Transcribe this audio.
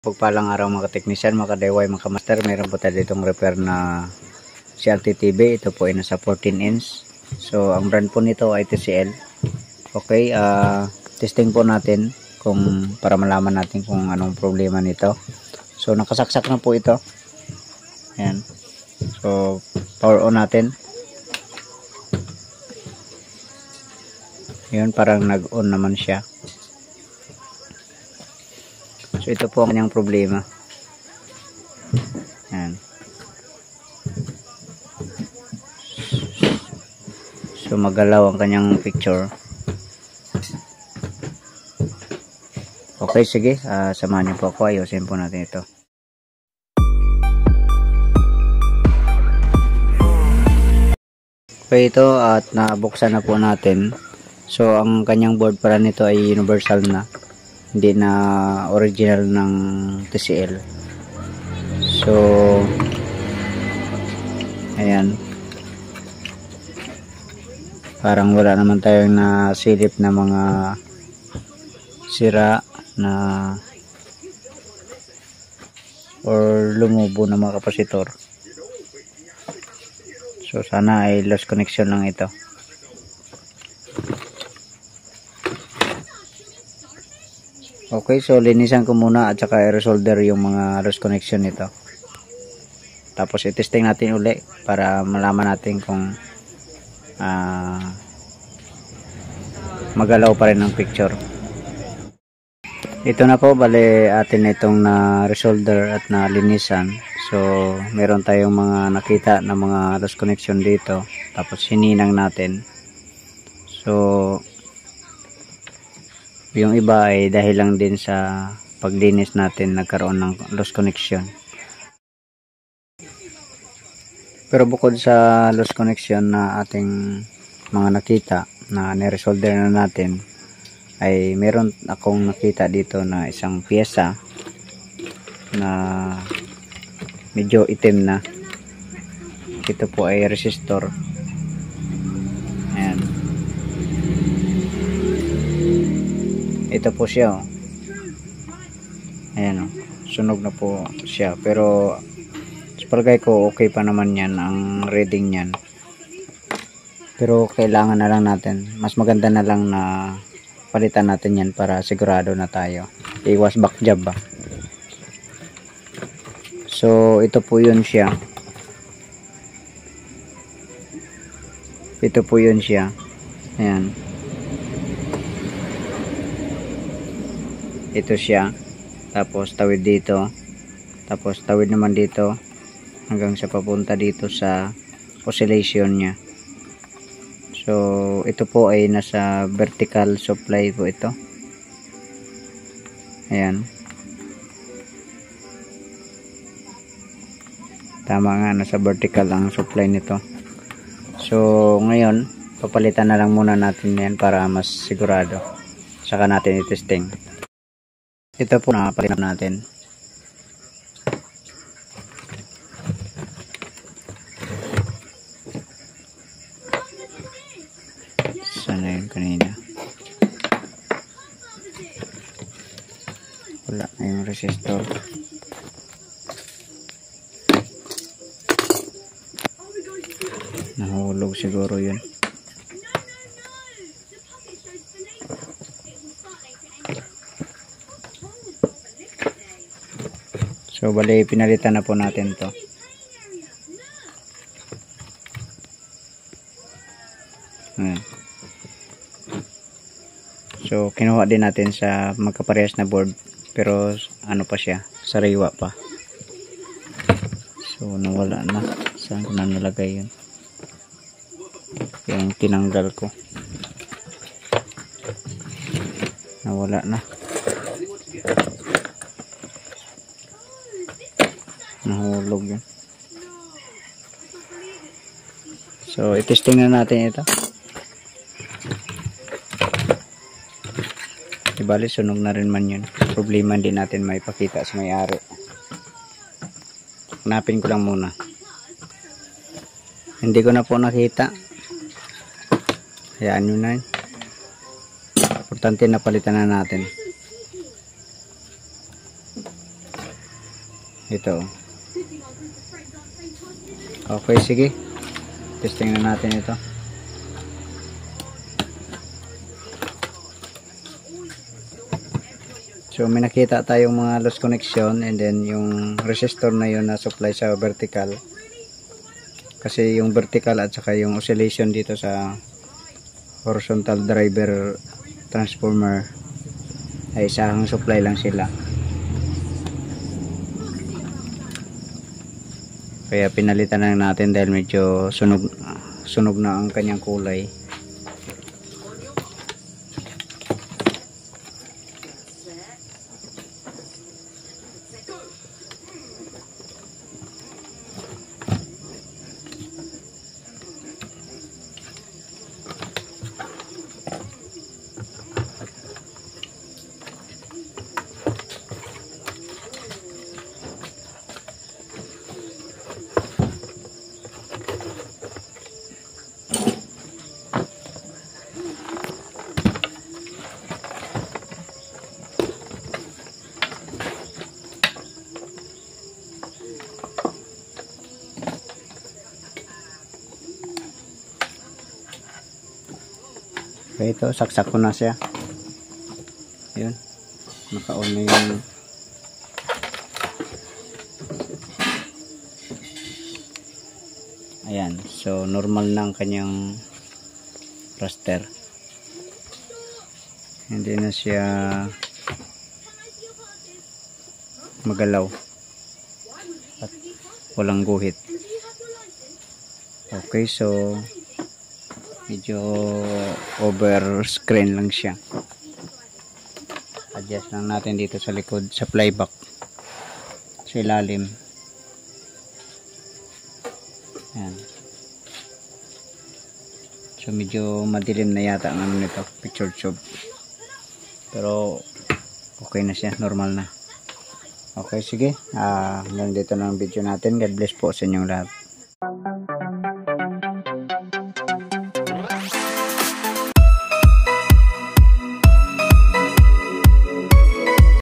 Pagpalang araw mga teknisyan, mga DIY, mga master, meron po tayo ditong repair na CRT TV. Ito po ay nasa 14 inch. So ang brand po nito ay TCL. Okay, testing po natin kung para malaman natin kung anong problema nito. So nakasaksak na po ito. Ayan. So power on natin. Yun, parang nag-on naman siya. So ito po ang kanyang problema. Ayan. So magalaw ang kanyang picture. Okay, sige, samahan niyo po ako, ayusin po natin ito. Okay, ito at nabuksan na po natin. So ang kanyang board pala nito ay universal na, hindi na original ng TCL. So ayan, parang wala naman tayong nasilip na mga sira na or lumubo na mga kapasitor. So sana ay lost connection lang ito. Okay, so linisan ko muna at saka i-resolder yung mga lost connection nito. Tapos i-testing natin uli para malaman natin kung magalaw pa rin ang picture. Ito na po, bale atin itong na-resolder at na-linisan. So meron tayong mga nakita na mga lost connection dito. Tapos hininang natin. So yung iba ay dahil lang din sa paglinis natin nagkaroon ng lost connection. Pero bukod sa lost connection na ating mga nakita na ni-resolder na natin, ay meron akong nakita dito na isang pyesa na medyo itim na. Ito po ay resistor. Ayan. Ito po siya, oh. Ayan, oh. Sunog na po siya, pero sa palagay ko okay pa naman yan ang reading niyan. Pero kailangan na lang natin, mas maganda na lang na palitan natin yan para sigurado na tayo. Iwas back job ba. So ito po yun siya. Ito po yun siya. Ayan. Ito siya. Tapos tawid dito. Tapos tawid naman dito hanggang sa papunta dito sa oscillation nya. So ito po ay nasa vertical supply po ito. Ayan. Tama nga, nasa vertical ang supply nito. So ngayon papalitan na lang muna natin yan para mas sigurado. Saka natin i-testing. Ito po napalitan natin. Sana yun kanina. Wala na yung resistor. Nahulog siguro yun. So bali pinalitan na po natin to. Ayan. So kinuha din natin sa magkaparehas na board, pero ano pa siya, sariwa pa. So nawala na. Saan ko na nalagay yun? Yung tinanggal ko. Nawala na. Nahulog yun. So i-testing na natin ito. Ibali sunog na rin man yun. Problema din natin maipakita sa may-ari. Hanapin ko lang muna. Hindi ko na po nakita. Hayaan nyo na yun. Importante na palitan na natin. Ito. Okay, sige. Testing na natin ito. So may nakita tayong mga loose connection, and then yung resistor na yun na supply sa vertical. Kasi yung vertical at saka yung oscillation dito sa horizontal driver transformer ay isang supply lang sila. Kaya pinalitan na natin dahil medyo sunog na ang kanyang kulay. Okay, ito, saksak ko na siya. Yun. Naka-on na yung ayan. So, normal na ang kanyang raster. Hindi na siya magalaw. At walang guhit. Okay, so medyo over screen lang siya. Adjust lang natin dito sa likod sa playback sa ilalim. Ayan. So medyo madilim na yata ang ano nito, picture tube, pero okay na siya, normal na. Okay, sige, hanggang dito na ang video natin. God bless po sa inyong lahat.